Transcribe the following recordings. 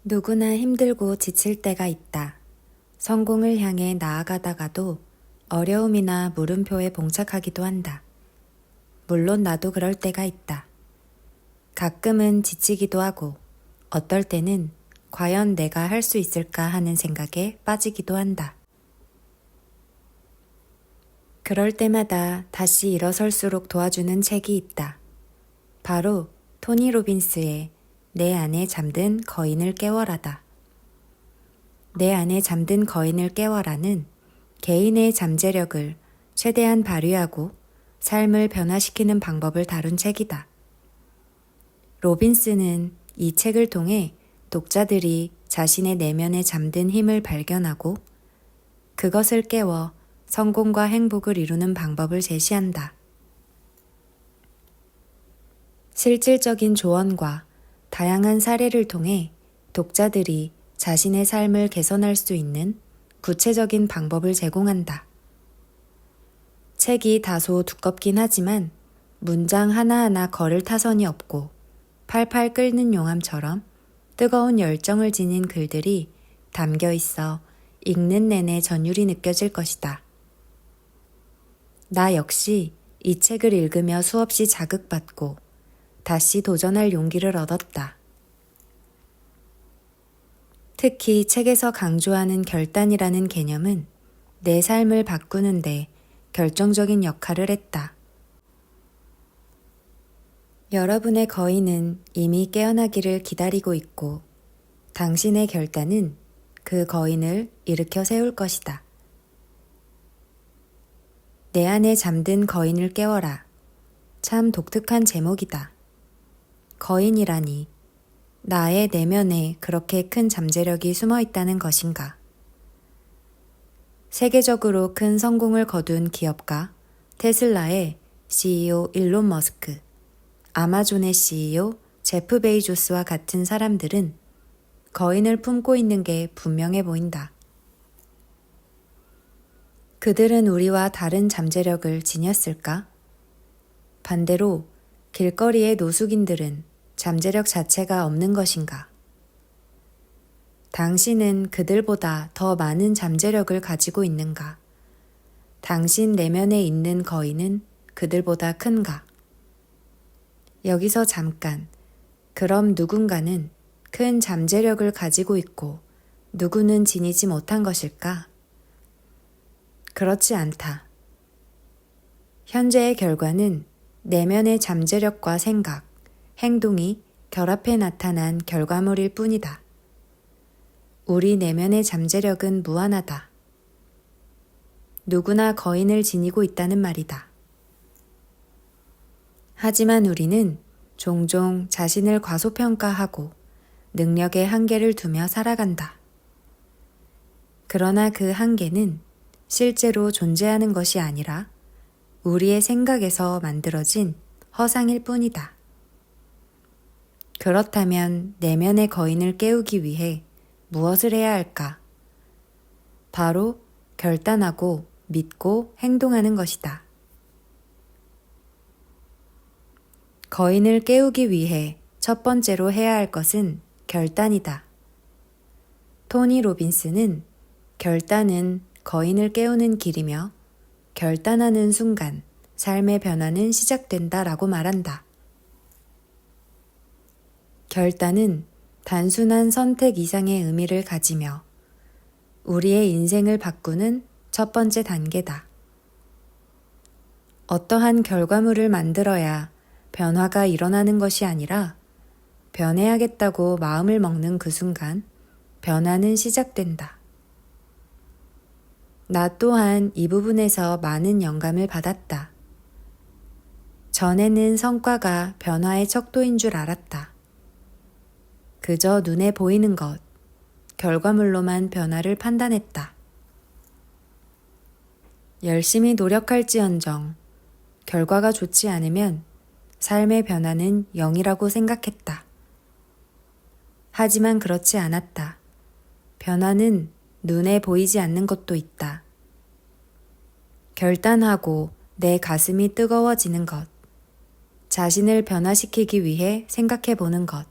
누구나 힘들고 지칠 때가 있다. 성공을 향해 나아가다가도 어려움이나 물음표에 봉착하기도 한다. 물론 나도 그럴 때가 있다. 가끔은 지치기도 하고 어떨 때는 과연 내가 할 수 있을까 하는 생각에 빠지기도 한다. 그럴 때마다 다시 일어설수록 도와주는 책이 있다. 바로 토니 로빈스의 내 안에 잠든 거인을 깨워라다. 내 안에 잠든 거인을 깨워라는 개인의 잠재력을 최대한 발휘하고 삶을 변화시키는 방법을 다룬 책이다. 로빈스는 이 책을 통해 독자들이 자신의 내면에 잠든 힘을 발견하고 그것을 깨워 성공과 행복을 이루는 방법을 제시한다. 실질적인 조언과 다양한 사례를 통해 독자들이 자신의 삶을 개선할 수 있는 구체적인 방법을 제공한다. 책이 다소 두껍긴 하지만 문장 하나하나 걸을 타선이 없고 팔팔 끓는 용암처럼 뜨거운 열정을 지닌 글들이 담겨 있어 읽는 내내 전율이 느껴질 것이다. 나 역시 이 책을 읽으며 수없이 자극받고 다시 도전할 용기를 얻었다. 특히 책에서 강조하는 결단이라는 개념은 내 삶을 바꾸는데 결정적인 역할을 했다. 여러분의 거인은 이미 깨어나기를 기다리고 있고 당신의 결단은 그 거인을 일으켜 세울 것이다. 내 안에 잠든 거인을 깨워라. 참 독특한 제목이다. 거인이라니 나의 내면에 그렇게 큰 잠재력이 숨어 있다는 것인가? 세계적으로 큰 성공을 거둔 기업가 테슬라의 CEO 일론 머스크, 아마존의 CEO 제프 베이조스와 같은 사람들은 거인을 품고 있는 게 분명해 보인다. 그들은 우리와 다른 잠재력을 지녔을까? 반대로 길거리의 노숙인들은 잠재력 자체가 없는 것인가? 당신은 그들보다 더 많은 잠재력을 가지고 있는가? 당신 내면에 있는 거인은 그들보다 큰가? 여기서 잠깐, 그럼 누군가는 큰 잠재력을 가지고 있고 누구는 지니지 못한 것일까? 그렇지 않다. 현재의 결과는 내면의 잠재력과 생각, 행동이 결합해 나타난 결과물일 뿐이다. 우리 내면의 잠재력은 무한하다. 누구나 거인을 지니고 있다는 말이다. 하지만 우리는 종종 자신을 과소평가하고 능력의 한계를 두며 살아간다. 그러나 그 한계는 실제로 존재하는 것이 아니라 우리의 생각에서 만들어진 허상일 뿐이다. 그렇다면 내면의 거인을 깨우기 위해 무엇을 해야 할까? 바로 결단하고 믿고 행동하는 것이다. 거인을 깨우기 위해 첫 번째로 해야 할 것은 결단이다. 토니 로빈스는 결단은 거인을 깨우는 길이며 결단하는 순간 삶의 변화는 시작된다라고 말한다. 결단은 단순한 선택 이상의 의미를 가지며 우리의 인생을 바꾸는 첫 번째 단계다. 어떠한 결과물을 만들어야 변화가 일어나는 것이 아니라 변해야겠다고 마음을 먹는 그 순간 변화는 시작된다. 나 또한 이 부분에서 많은 영감을 받았다. 전에는 성과가 변화의 척도인 줄 알았다. 그저 눈에 보이는 것, 결과물로만 변화를 판단했다. 열심히 노력할지언정 결과가 좋지 않으면 삶의 변화는 0이라고 생각했다. 하지만 그렇지 않았다. 변화는 눈에 보이지 않는 것도 있다. 결단하고 내 가슴이 뜨거워지는 것, 자신을 변화시키기 위해 생각해 보는 것,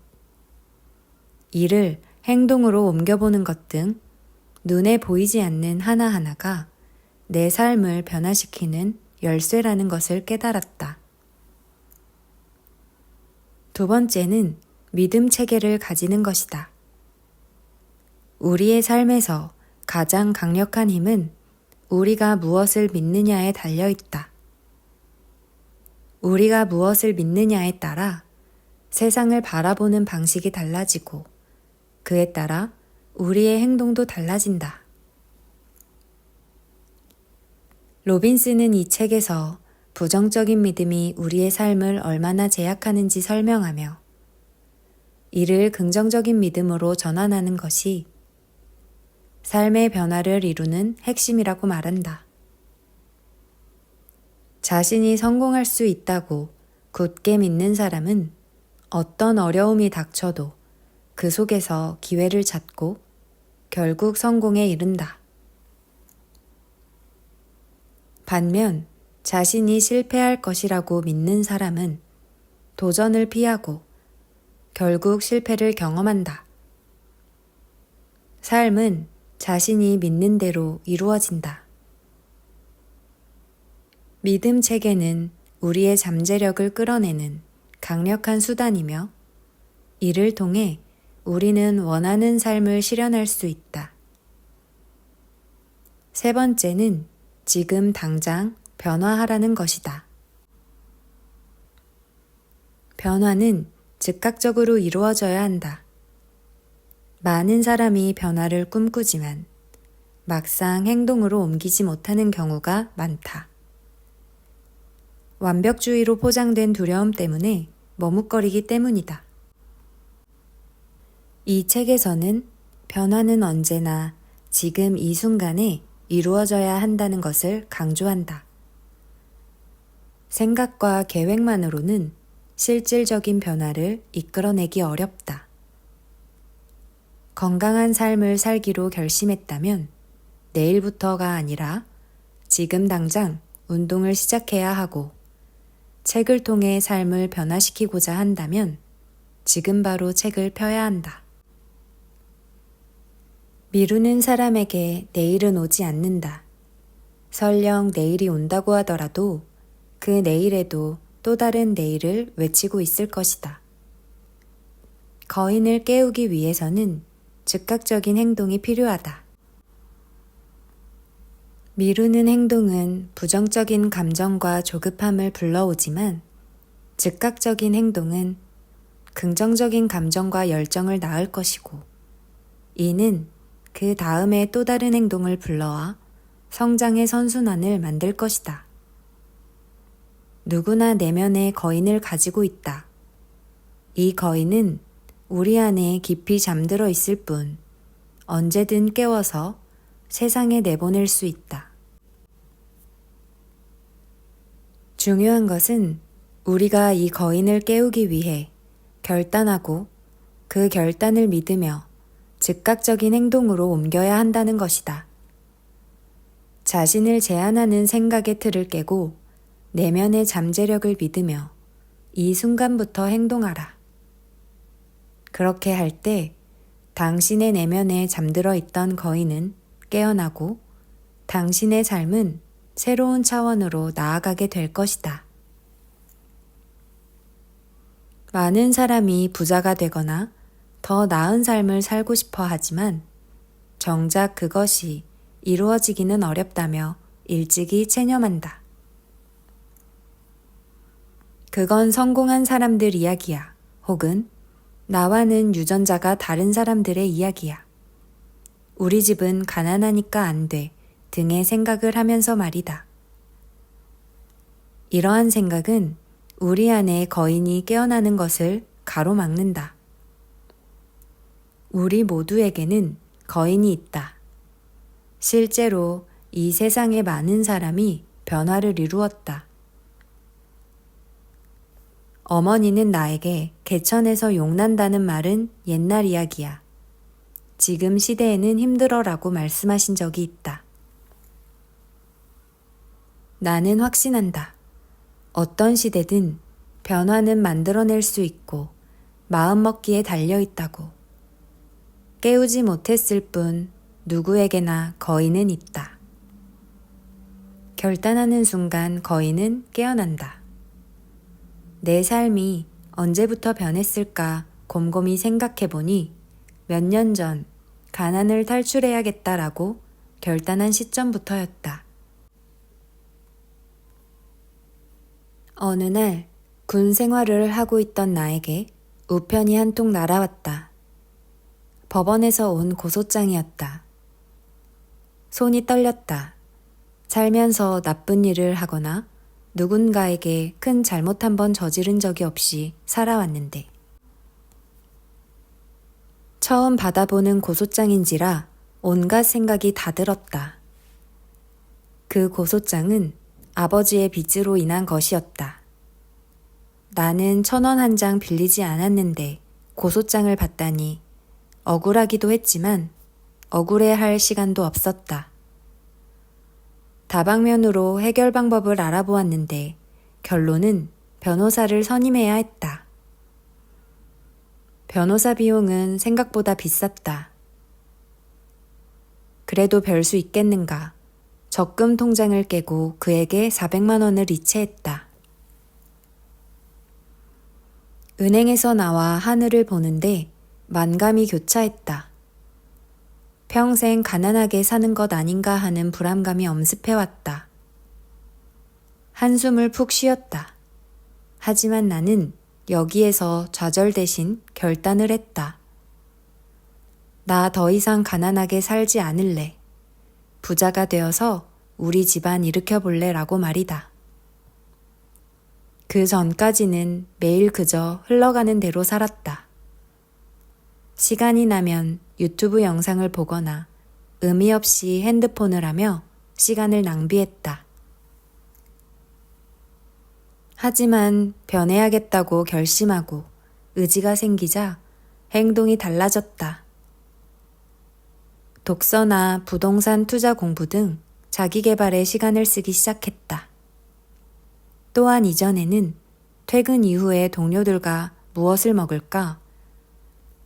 이를 행동으로 옮겨보는 것 등 눈에 보이지 않는 하나하나가 내 삶을 변화시키는 열쇠라는 것을 깨달았다. 두 번째는 믿음 체계를 가지는 것이다. 우리의 삶에서 가장 강력한 힘은 우리가 무엇을 믿느냐에 달려 있다. 우리가 무엇을 믿느냐에 따라 세상을 바라보는 방식이 달라지고 그에 따라 우리의 행동도 달라진다. 로빈스는 이 책에서 부정적인 믿음이 우리의 삶을 얼마나 제약하는지 설명하며 이를 긍정적인 믿음으로 전환하는 것이 삶의 변화를 이루는 핵심이라고 말한다. 자신이 성공할 수 있다고 굳게 믿는 사람은 어떤 어려움이 닥쳐도 그 속에서 기회를 찾고 결국 성공에 이른다. 반면 자신이 실패할 것이라고 믿는 사람은 도전을 피하고 결국 실패를 경험한다. 삶은 자신이 믿는 대로 이루어진다. 믿음 체계는 우리의 잠재력을 끌어내는 강력한 수단이며 이를 통해 우리는 원하는 삶을 실현할 수 있다. 세 번째는 지금 당장 변화하라는 것이다. 변화는 즉각적으로 이루어져야 한다. 많은 사람이 변화를 꿈꾸지만 막상 행동으로 옮기지 못하는 경우가 많다. 완벽주의로 포장된 두려움 때문에 머뭇거리기 때문이다. 이 책에서는 변화는 언제나 지금 이 순간에 이루어져야 한다는 것을 강조한다. 생각과 계획만으로는 실질적인 변화를 이끌어내기 어렵다. 건강한 삶을 살기로 결심했다면 내일부터가 아니라 지금 당장 운동을 시작해야 하고 책을 통해 삶을 변화시키고자 한다면 지금 바로 책을 펴야 한다. 미루는 사람에게 내일은 오지 않는다. 설령 내일이 온다고 하더라도 그 내일에도 또 다른 내일을 외치고 있을 것이다. 거인을 깨우기 위해서는 즉각적인 행동이 필요하다. 미루는 행동은 부정적인 감정과 조급함을 불러오지만 즉각적인 행동은 긍정적인 감정과 열정을 낳을 것이고 이는 그 다음에 또 다른 행동을 불러와 성장의 선순환을 만들 것이다. 누구나 내면에 거인을 가지고 있다. 이 거인은 우리 안에 깊이 잠들어 있을 뿐 언제든 깨워서 세상에 내보낼 수 있다. 중요한 것은 우리가 이 거인을 깨우기 위해 결단하고 그 결단을 믿으며 즉각적인 행동으로 옮겨야 한다는 것이다. 자신을 제한하는 생각의 틀을 깨고 내면의 잠재력을 믿으며 이 순간부터 행동하라. 그렇게 할 때 당신의 내면에 잠들어 있던 거인은 깨어나고 당신의 삶은 새로운 차원으로 나아가게 될 것이다. 많은 사람이 부자가 되거나 더 나은 삶을 살고 싶어 하지만 정작 그것이 이루어지기는 어렵다며 일찍이 체념한다. 그건 성공한 사람들 이야기야. 혹은 나와는 유전자가 다른 사람들의 이야기야. 우리 집은 가난하니까 안 돼 등의 생각을 하면서 말이다. 이러한 생각은 우리 안에 거인이 깨어나는 것을 가로막는다. 우리 모두에게는 거인이 있다. 실제로 이 세상의 많은 사람이 변화를 이루었다. 어머니는 나에게 개천에서 용난다는 말은 옛날 이야기야. 지금 시대에는 힘들어라고 말씀하신 적이 있다. 나는 확신한다. 어떤 시대든 변화는 만들어낼 수 있고 마음먹기에 달려있다고. 깨우지 못했을 뿐 누구에게나 거인은 있다. 결단하는 순간 거인은 깨어난다. 내 삶이 언제부터 변했을까 곰곰이 생각해보니 몇 년 전 가난을 탈출해야겠다라고 결단한 시점부터였다. 어느 날 군 생활을 하고 있던 나에게 우편이 한 통 날아왔다. 법원에서 온 고소장이었다. 손이 떨렸다. 살면서 나쁜 일을 하거나 누군가에게 큰 잘못 한 번 저지른 적이 없이 살아왔는데 처음 받아보는 고소장인지라 온갖 생각이 다 들었다. 그 고소장은 아버지의 빚으로 인한 것이었다. 나는 1,000원 한 장 빌리지 않았는데 고소장을 받다니 억울하기도 했지만 억울해할 시간도 없었다. 다방면으로 해결 방법을 알아보았는데 결론은 변호사를 선임해야 했다. 변호사 비용은 생각보다 비쌌다. 그래도 별 수 있겠는가. 적금 통장을 깨고 그에게 400만 원을 이체했다. 은행에서 나와 하늘을 보는데 만감이 교차했다. 평생 가난하게 사는 것 아닌가 하는 불안감이 엄습해왔다. 한숨을 푹 쉬었다. 하지만 나는 여기에서 좌절 대신 결단을 했다. 나 더 이상 가난하게 살지 않을래. 부자가 되어서 우리 집안 일으켜볼래 라고 말이다. 그 전까지는 매일 그저 흘러가는 대로 살았다. 시간이 나면 유튜브 영상을 보거나 의미 없이 핸드폰을 하며 시간을 낭비했다. 하지만 변해야겠다고 결심하고 의지가 생기자 행동이 달라졌다. 독서나 부동산 투자 공부 등 자기 개발에 시간을 쓰기 시작했다. 또한 이전에는 퇴근 이후에 동료들과 무엇을 먹을까?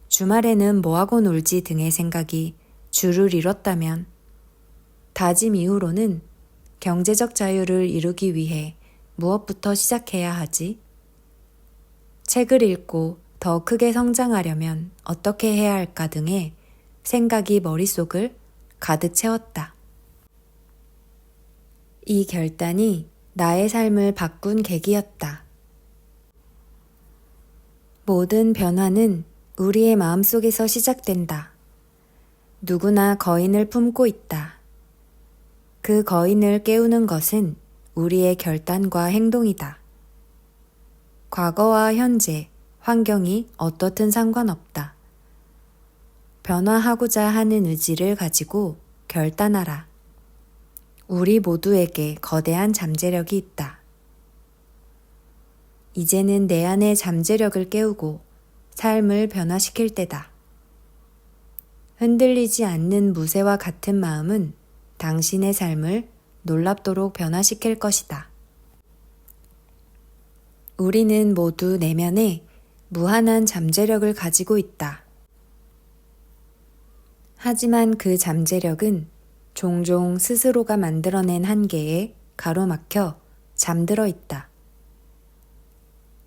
주말에는 뭐하고 놀지 등의 생각이 주를 이뤘다면 다짐 이후로는 경제적 자유를 이루기 위해 무엇부터 시작해야 하지? 책을 읽고 더 크게 성장하려면 어떻게 해야 할까 등의 생각이 머릿속을 가득 채웠다. 이 결단이 나의 삶을 바꾼 계기였다. 모든 변화는 우리의 마음속에서 시작된다. 누구나 거인을 품고 있다. 그 거인을 깨우는 것은 우리의 결단과 행동이다. 과거와 현재, 환경이 어떻든 상관없다. 변화하고자 하는 의지를 가지고 결단하라. 우리 모두에게 거대한 잠재력이 있다. 이제는 내 안의 잠재력을 깨우고 삶을 변화시킬 때다. 흔들리지 않는 무쇠와 같은 마음은 당신의 삶을 놀랍도록 변화시킬 것이다. 우리는 모두 내면에 무한한 잠재력을 가지고 있다. 하지만 그 잠재력은 종종 스스로가 만들어낸 한계에 가로막혀 잠들어 있다.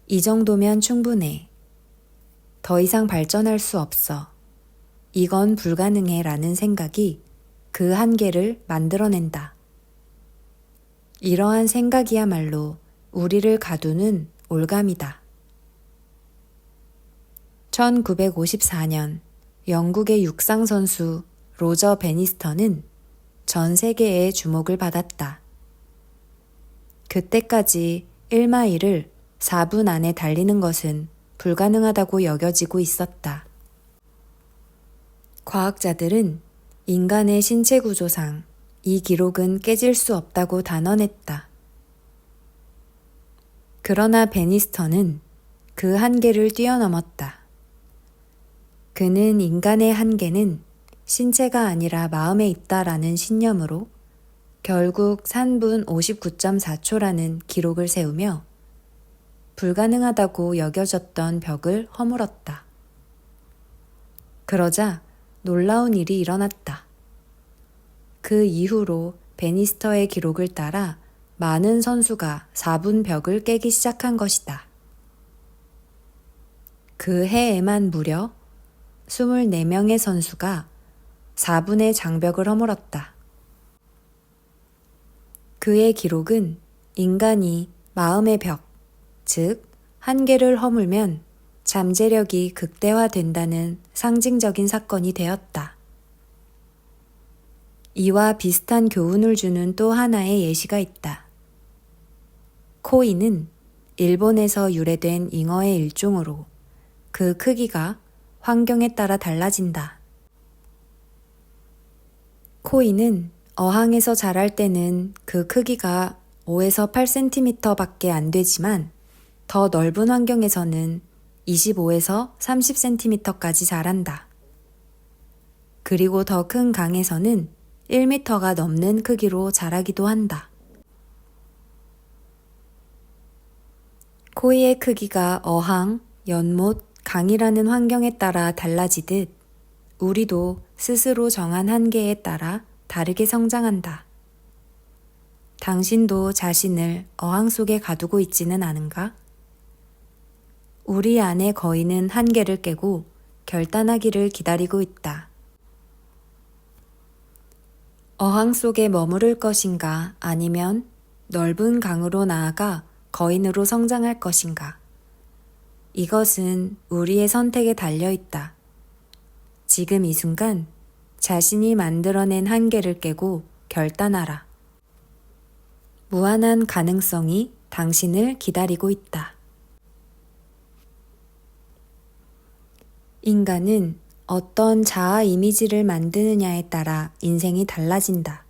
이 정도면 충분해. 더 이상 발전할 수 없어. 이건 불가능해 라는 생각이 그 한계를 만들어낸다. 이러한 생각이야말로 우리를 가두는 올감이다. 1954년 영국의 육상 선수 로저 베니스턴은 전 세계의 주목을 받았다. 그때까지 1마일을 4분 안에 달리는 것은 불가능하다고 여겨지고 있었다. 과학자들은 인간의 신체 구조상 이 기록은 깨질 수 없다고 단언했다. 그러나 베니스턴은 그 한계를 뛰어넘었다. 그는 인간의 한계는 신체가 아니라 마음에 있다라는 신념으로 결국 3분 59.4초라는 기록을 세우며 불가능하다고 여겨졌던 벽을 허물었다. 그러자 놀라운 일이 일어났다. 그 이후로 베니스터의 기록을 따라 많은 선수가 4분 벽을 깨기 시작한 것이다. 그 해에만 무려 24명의 선수가 4분의 장벽을 허물었다. 그의 기록은 인간이 마음의 벽, 즉 한계를 허물면 잠재력이 극대화된다는 상징적인 사건이 되었다. 이와 비슷한 교훈을 주는 또 하나의 예시가 있다. 코이는 일본에서 유래된 잉어의 일종으로 그 크기가 환경에 따라 달라진다. 코이는 어항에서 자랄 때는 그 크기가 5에서 8cm 밖에 안 되지만 더 넓은 환경에서는 25에서 30cm까지 자란다. 그리고 더 큰 강에서는 1m가 넘는 크기로 자라기도 한다. 코이의 크기가 어항, 연못, 강이라는 환경에 따라 달라지듯 우리도 스스로 정한 한계에 따라 다르게 성장한다. 당신도 자신을 어항 속에 가두고 있지는 않은가? 우리 안에 거인은 한계를 깨고 결단하기를 기다리고 있다. 어항 속에 머무를 것인가 아니면 넓은 강으로 나아가 거인으로 성장할 것인가? 이것은 우리의 선택에 달려 있다. 지금 이 순간 자신이 만들어낸 한계를 깨고 결단하라. 무한한 가능성이 당신을 기다리고 있다. 인간은 어떤 자아 이미지를 만드느냐에 따라 인생이 달라진다.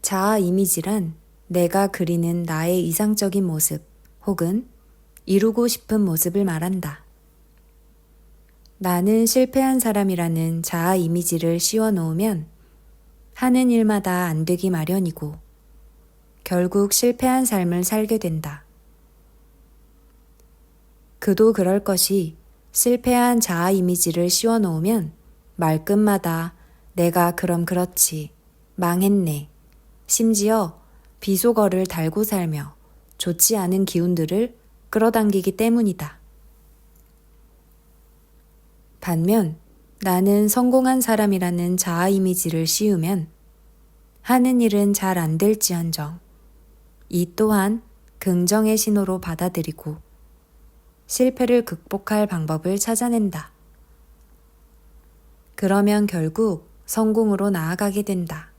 자아 이미지란 내가 그리는 나의 이상적인 모습 혹은 이루고 싶은 모습을 말한다. 나는 실패한 사람이라는 자아 이미지를 씌워놓으면 하는 일마다 안 되기 마련이고 결국 실패한 삶을 살게 된다. 그도 그럴 것이 실패한 자아 이미지를 씌워놓으면 말끝마다 내가 그럼 그렇지, 망했네, 심지어 비속어를 달고 살며 좋지 않은 기운들을 끌어당기기 때문이다. 반면 나는 성공한 사람이라는 자아 이미지를 씌우면 하는 일은 잘 안 될지언정 이 또한 긍정의 신호로 받아들이고 실패를 극복할 방법을 찾아낸다. 그러면 결국 성공으로 나아가게 된다.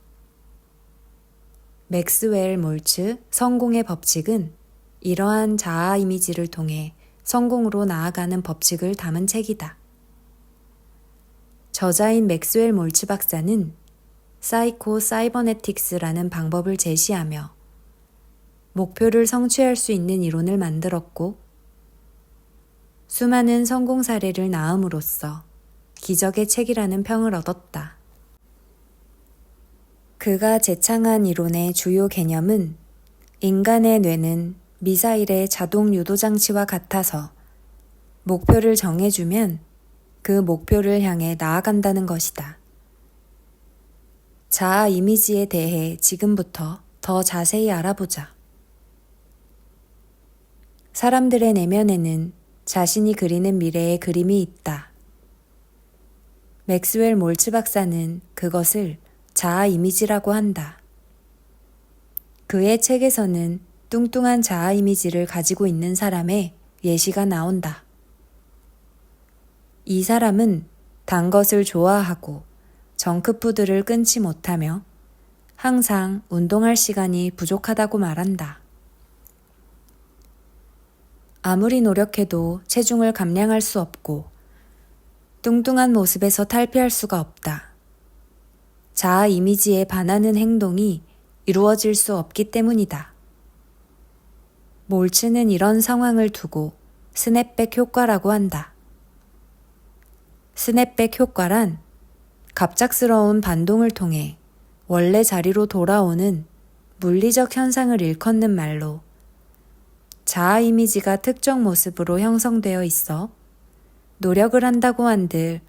맥스웰 몰츠 성공의 법칙은 이러한 자아 이미지를 통해 성공으로 나아가는 법칙을 담은 책이다. 저자인 맥스웰 몰츠 박사는 사이코 사이버네틱스라는 방법을 제시하며 목표를 성취할 수 있는 이론을 만들었고 수많은 성공 사례를 낳음으로써 기적의 책이라는 평을 얻었다. 그가 제창한 이론의 주요 개념은 인간의 뇌는 미사일의 자동 유도 장치와 같아서 목표를 정해주면 그 목표를 향해 나아간다는 것이다. 자아 이미지에 대해 지금부터 더 자세히 알아보자. 사람들의 내면에는 자신이 그리는 미래의 그림이 있다. 맥스웰 몰츠 박사는 그것을 자아 이미지라고 한다. 그의 책에서는 뚱뚱한 자아 이미지를 가지고 있는 사람의 예시가 나온다. 이 사람은 단 것을 좋아하고 정크푸드를 끊지 못하며 항상 운동할 시간이 부족하다고 말한다. 아무리 노력해도 체중을 감량할 수 없고 뚱뚱한 모습에서 탈피할 수가 없다. 자아 이미지에 반하는 행동이 이루어질 수 없기 때문이다. 몰츠는 이런 상황을 두고 스냅백 효과라고 한다. 스냅백 효과란 갑작스러운 반동을 통해 원래 자리로 돌아오는 물리적 현상을 일컫는 말로 자아 이미지가 특정 모습으로 형성되어 있어 노력을 한다고 한들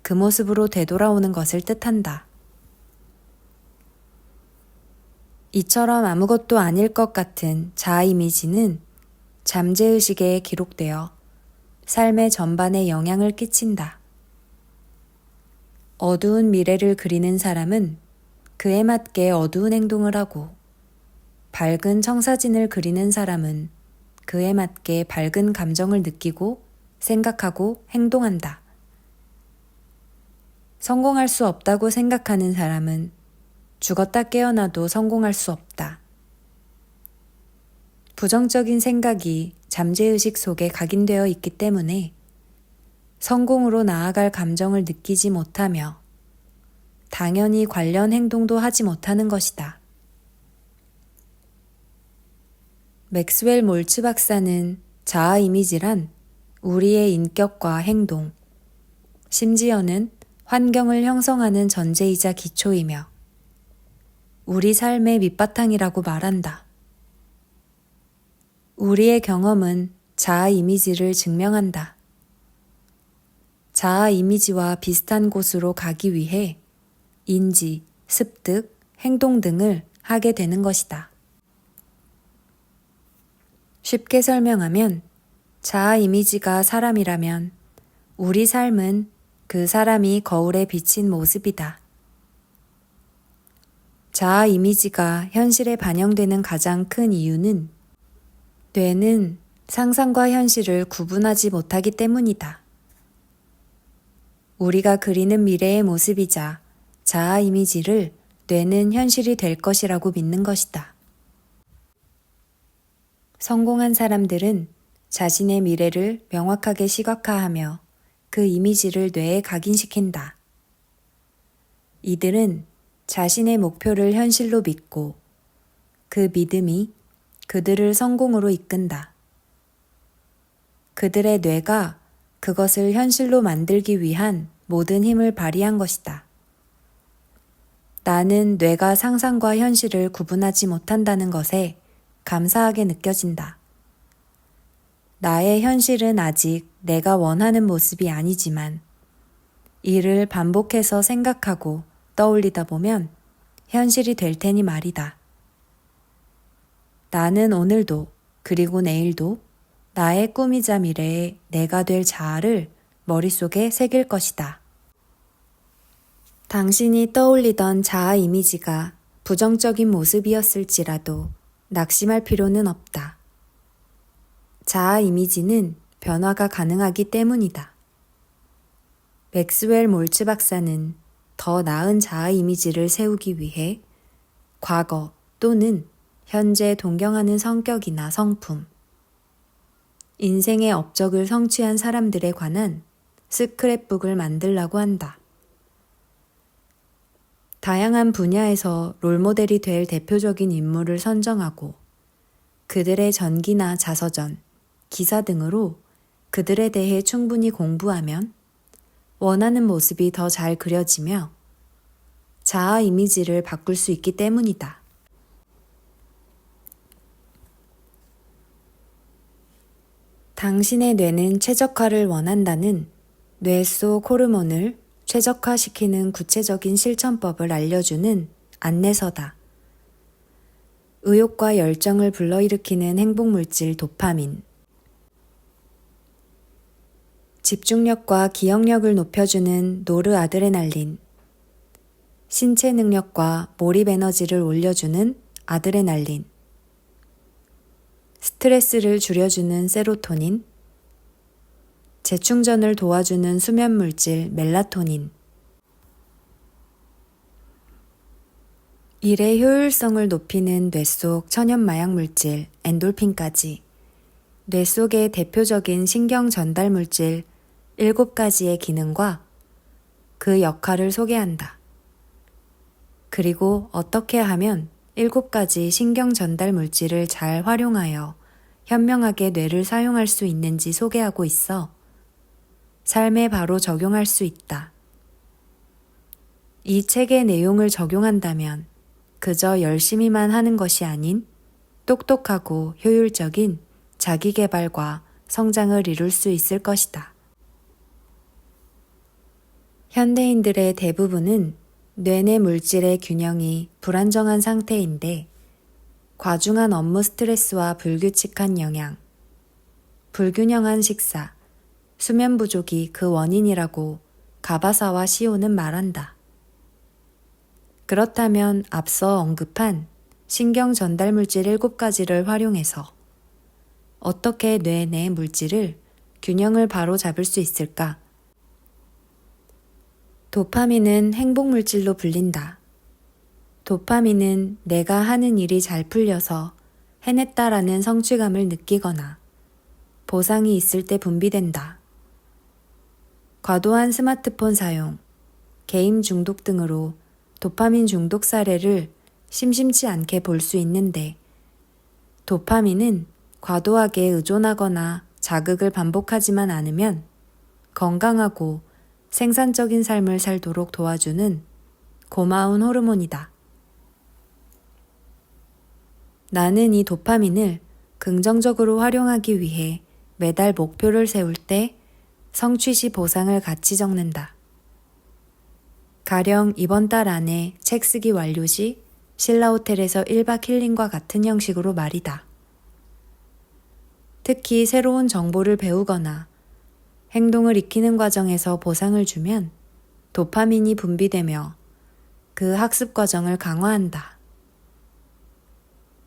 그 모습으로 되돌아오는 것을 뜻한다. 이처럼 아무것도 아닐 것 같은 자아 이미지는 잠재의식에 기록되어 삶의 전반에 영향을 끼친다. 어두운 미래를 그리는 사람은 그에 맞게 어두운 행동을 하고, 밝은 청사진을 그리는 사람은 그에 맞게 밝은 감정을 느끼고 생각하고 행동한다. 성공할 수 없다고 생각하는 사람은 죽었다 깨어나도 성공할 수 없다. 부정적인 생각이 잠재의식 속에 각인되어 있기 때문에 성공으로 나아갈 감정을 느끼지 못하며 당연히 관련 행동도 하지 못하는 것이다. 맥스웰 몰츠 박사는 자아 이미지란 우리의 인격과 행동, 심지어는 환경을 형성하는 전제이자 기초이며 우리 삶의 밑바탕이라고 말한다. 우리의 경험은 자아 이미지를 증명한다. 자아 이미지와 비슷한 곳으로 가기 위해 인지, 습득, 행동 등을 하게 되는 것이다. 쉽게 설명하면 자아 이미지가 사람이라면 우리 삶은 그 사람이 거울에 비친 모습이다. 자아 이미지가 현실에 반영되는 가장 큰 이유는 뇌는 상상과 현실을 구분하지 못하기 때문이다. 우리가 그리는 미래의 모습이자 자아 이미지를 뇌는 현실이 될 것이라고 믿는 것이다. 성공한 사람들은 자신의 미래를 명확하게 시각화하며 그 이미지를 뇌에 각인시킨다. 이들은 자신의 목표를 현실로 믿고 그 믿음이 그들을 성공으로 이끈다. 그들의 뇌가 그것을 현실로 만들기 위한 모든 힘을 발휘한 것이다. 나는 뇌가 상상과 현실을 구분하지 못한다는 것에 감사하게 느껴진다. 나의 현실은 아직 내가 원하는 모습이 아니지만 이를 반복해서 생각하고 떠올리다 보면 현실이 될 테니 말이다. 나는 오늘도 그리고 내일도 나의 꿈이자 미래에 내가 될 자아를 머릿속에 새길 것이다. 당신이 떠올리던 자아 이미지가 부정적인 모습이었을지라도 낙심할 필요는 없다. 자아 이미지는 변화가 가능하기 때문이다. 맥스웰 몰츠 박사는 더 나은 자아 이미지를 세우기 위해 과거 또는 현재 동경하는 성격이나 성품, 인생의 업적을 성취한 사람들에 관한 스크랩북을 만들라고 한다. 다양한 분야에서 롤모델이 될 대표적인 인물을 선정하고 그들의 전기나 자서전, 기사 등으로 그들에 대해 충분히 공부하면 원하는 모습이 더 잘 그려지며 자아 이미지를 바꿀 수 있기 때문이다. 당신의 뇌는 최적화를 원한다는 뇌 속 호르몬을 최적화시키는 구체적인 실천법을 알려주는 안내서다. 의욕과 열정을 불러일으키는 행복물질 도파민, 집중력과 기억력을 높여주는 노르아드레날린, 신체 능력과 몰입 에너지를 올려주는 아드레날린, 스트레스를 줄여주는 세로토닌, 재충전을 도와주는 수면물질 멜라토닌, 일의 효율성을 높이는 뇌 속 천연마약물질 엔돌핀까지 뇌 속의 대표적인 신경 전달물질 7가지의 기능과 그 역할을 소개한다. 그리고 어떻게 하면 7가지 신경 전달 물질을 잘 활용하여 현명하게 뇌를 사용할 수 있는지 소개하고 있어 삶에 바로 적용할 수 있다. 이 책의 내용을 적용한다면 그저 열심히만 하는 것이 아닌 똑똑하고 효율적인 자기개발과 성장을 이룰 수 있을 것이다. 현대인들의 대부분은 뇌내 물질의 균형이 불안정한 상태인데 과중한 업무 스트레스와 불규칙한 영양, 불균형한 식사, 수면 부족이 그 원인이라고 가바사와 시오는 말한다. 그렇다면 앞서 언급한 신경 전달 물질 7가지를 활용해서 어떻게 뇌 내 물질을 균형을 바로 잡을 수 있을까? 도파민은 행복물질로 불린다. 도파민은 내가 하는 일이 잘 풀려서 해냈다라는 성취감을 느끼거나 보상이 있을 때 분비된다. 과도한 스마트폰 사용, 게임 중독 등으로 도파민 중독 사례를 심심치 않게 볼 수 있는데 도파민은 과도하게 의존하거나 자극을 반복하지만 않으면 건강하고 생산적인 삶을 살도록 도와주는 고마운 호르몬이다. 나는 이 도파민을 긍정적으로 활용하기 위해 매달 목표를 세울 때 성취 시 보상을 같이 적는다. 가령 이번 달 안에 책 쓰기 완료 시 신라호텔에서 1박 힐링과 같은 형식으로 말이다. 특히 새로운 정보를 배우거나 행동을 익히는 과정에서 보상을 주면 도파민이 분비되며 그 학습 과정을 강화한다.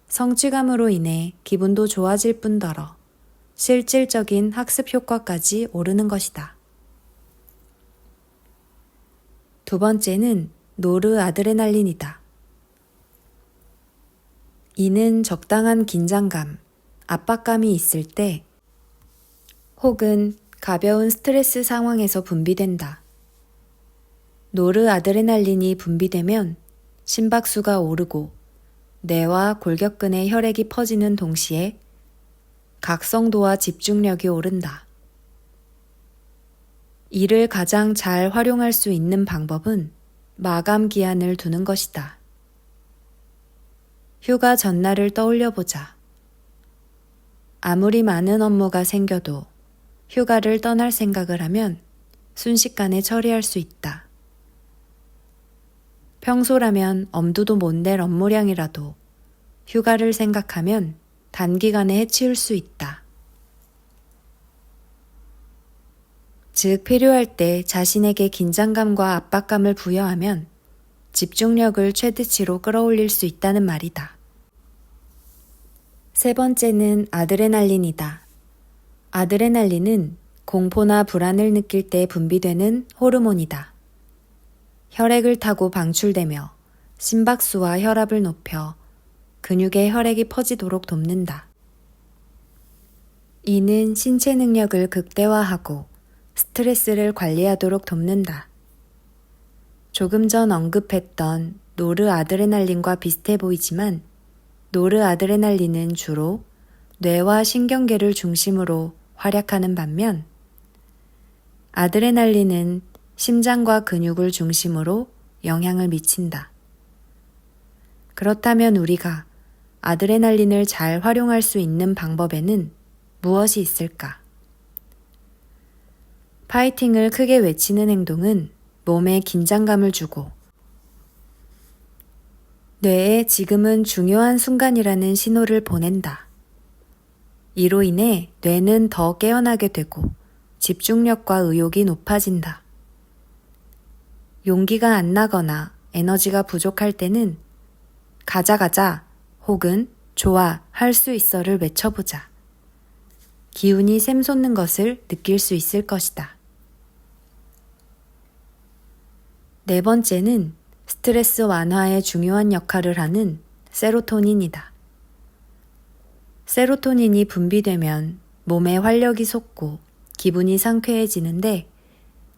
성취감으로 인해 기분도 좋아질 뿐더러 실질적인 학습 효과까지 오르는 것이다. 두 번째는 노르아드레날린이다. 이는 적당한 긴장감, 압박감이 있을 때 혹은 가벼운 스트레스 상황에서 분비된다. 노르아드레날린이 분비되면 심박수가 오르고 뇌와 골격근의 혈액이 퍼지는 동시에 각성도와 집중력이 오른다. 이를 가장 잘 활용할 수 있는 방법은 마감 기한을 두는 것이다. 휴가 전날을 떠올려 보자. 아무리 많은 업무가 생겨도 휴가를 떠날 생각을 하면 순식간에 처리할 수 있다. 평소라면 엄두도 못 낼 업무량이라도 휴가를 생각하면 단기간에 해치울 수 있다. 즉 필요할 때 자신에게 긴장감과 압박감을 부여하면 집중력을 최대치로 끌어올릴 수 있다는 말이다. 세 번째는 아드레날린이다. 아드레날린은 공포나 불안을 느낄 때 분비되는 호르몬이다. 혈액을 타고 방출되며 심박수와 혈압을 높여 근육에 혈액이 퍼지도록 돕는다. 이는 신체 능력을 극대화하고 스트레스를 관리하도록 돕는다. 조금 전 언급했던 노르아드레날린과 비슷해 보이지만 노르아드레날린은 주로 뇌와 신경계를 중심으로 활약하는 반면 아드레날린은 심장과 근육을 중심으로 영향을 미친다. 그렇다면 우리가 아드레날린을 잘 활용할 수 있는 방법에는 무엇이 있을까? 파이팅을 크게 외치는 행동은 몸에 긴장감을 주고 뇌에 지금은 중요한 순간이라는 신호를 보낸다. 이로 인해 뇌는 더 깨어나게 되고 집중력과 의욕이 높아진다. 용기가 안 나거나 에너지가 부족할 때는 가자 혹은 좋아 할 수 있어를 외쳐보자. 기운이 샘솟는 것을 느낄 수 있을 것이다. 네 번째는 스트레스 완화에 중요한 역할을 하는 세로토닌이다. 세로토닌이 분비되면 몸에 활력이 솟고 기분이 상쾌해지는데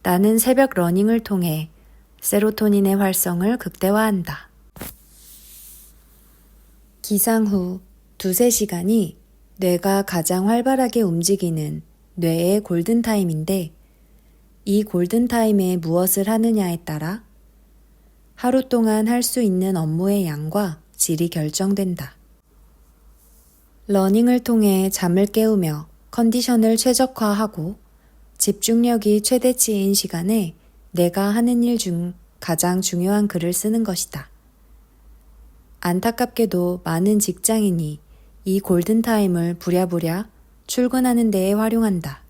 나는 새벽 러닝을 통해 세로토닌의 활성을 극대화한다. 기상 후 2-3시간이 뇌가 가장 활발하게 움직이는 뇌의 골든타임인데 이 골든타임에 무엇을 하느냐에 따라 하루 동안 할 수 있는 업무의 양과 질이 결정된다. 러닝을 통해 잠을 깨우며 컨디션을 최적화하고 집중력이 최대치인 시간에 내가 하는 일 중 가장 중요한 글을 쓰는 것이다. 안타깝게도 많은 직장인이 이 골든타임을 부랴부랴 출근하는 데에 활용한다.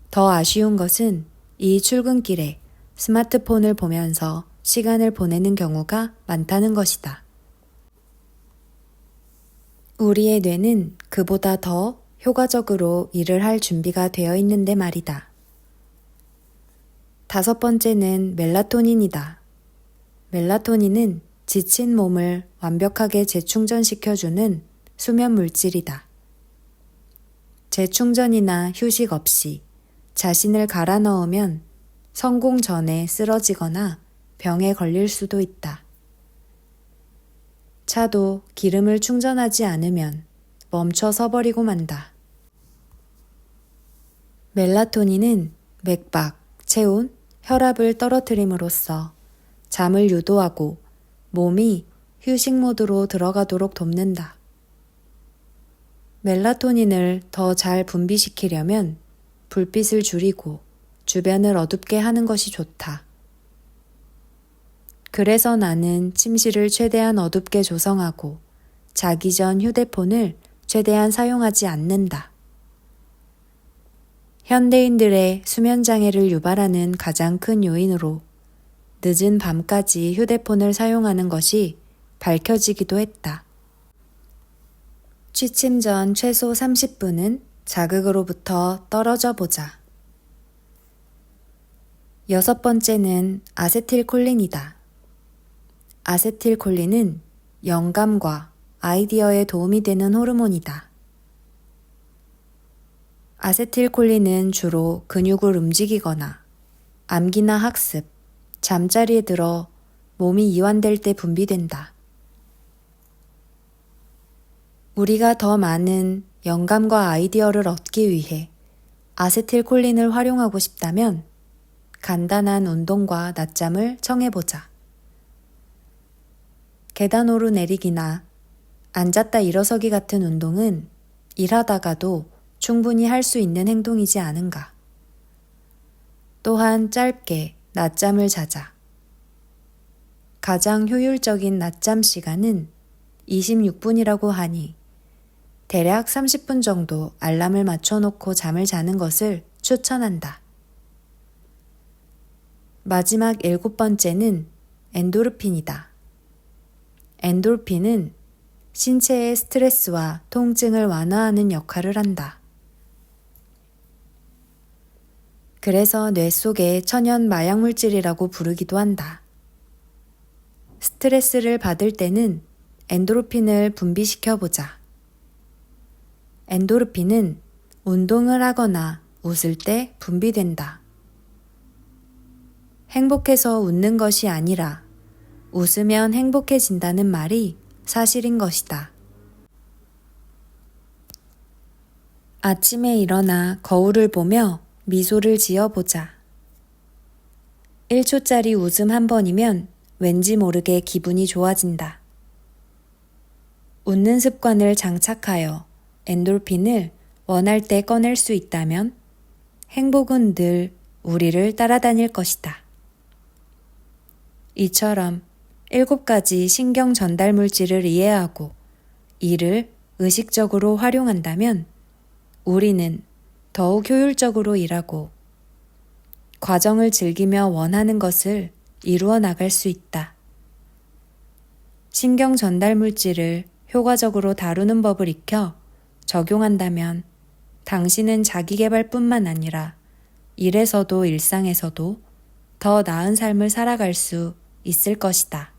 더 아쉬운 것은 이 출근길에 스마트폰을 보면서 시간을 보내는 경우가 많다는 것이다. 우리의 뇌는 그보다 더 효과적으로 일을 할 준비가 되어 있는데 말이다. 5번째는 멜라토닌이다. 멜라토닌은 지친 몸을 완벽하게 재충전시켜주는 수면 물질이다. 재충전이나 휴식 없이 자신을 갈아 넣으면 성공 전에 쓰러지거나 병에 걸릴 수도 있다. 차도 기름을 충전하지 않으면 멈춰 서버리고 만다. 멜라토닌은 맥박, 체온, 혈압을 떨어뜨림으로써 잠을 유도하고 몸이 휴식 모드로 들어가도록 돕는다. 멜라토닌을 더 잘 분비시키려면 불빛을 줄이고 주변을 어둡게 하는 것이 좋다. 그래서 나는 침실을 최대한 어둡게 조성하고 자기 전 휴대폰을 최대한 사용하지 않는다. 현대인들의 수면 장애를 유발하는 가장 큰 요인으로 늦은 밤까지 휴대폰을 사용하는 것이 밝혀지기도 했다. 취침 전 최소 30분은 자극으로부터 떨어져 보자. 6번째는 아세틸콜린이다. 아세틸콜린은 영감과 아이디어에 도움이 되는 호르몬이다. 아세틸콜린은 주로 근육을 움직이거나 암기나 학습, 잠자리에 들어 몸이 이완될 때 분비된다. 우리가 더 많은 영감과 아이디어를 얻기 위해 아세틸콜린을 활용하고 싶다면 간단한 운동과 낮잠을 청해보자. 계단 오르내리기나 앉았다 일어서기 같은 운동은 일하다가도 충분히 할 수 있는 행동이지 않은가. 또한 짧게 낮잠을 자자. 가장 효율적인 낮잠 시간은 26분이라고 하니 대략 30분 정도 알람을 맞춰놓고 잠을 자는 것을 추천한다. 마지막 7번째는 엔도르핀이다. 엔도르핀은 신체의 스트레스와 통증을 완화하는 역할을 한다. 그래서 뇌 속의 천연 마약 물질이라고 부르기도 한다. 스트레스를 받을 때는 엔도르핀을 분비시켜보자. 엔도르핀은 운동을 하거나 웃을 때 분비된다. 행복해서 웃는 것이 아니라 웃으면 행복해진다는 말이 사실인 것이다. 아침에 일어나 거울을 보며 미소를 지어보자. 1초짜리 웃음 한 번이면 왠지 모르게 기분이 좋아진다. 웃는 습관을 장착하여 엔돌핀을 원할 때 꺼낼 수 있다면 행복은 늘 우리를 따라다닐 것이다. 이처럼 7가지 신경 전달 물질을 이해하고 이를 의식적으로 활용한다면 우리는 더욱 효율적으로 일하고 과정을 즐기며 원하는 것을 이루어 나갈 수 있다. 신경 전달 물질을 효과적으로 다루는 법을 익혀 적용한다면 당신은 자기계발뿐만 아니라 일에서도 일상에서도 더 나은 삶을 살아갈 수 있을 것이다.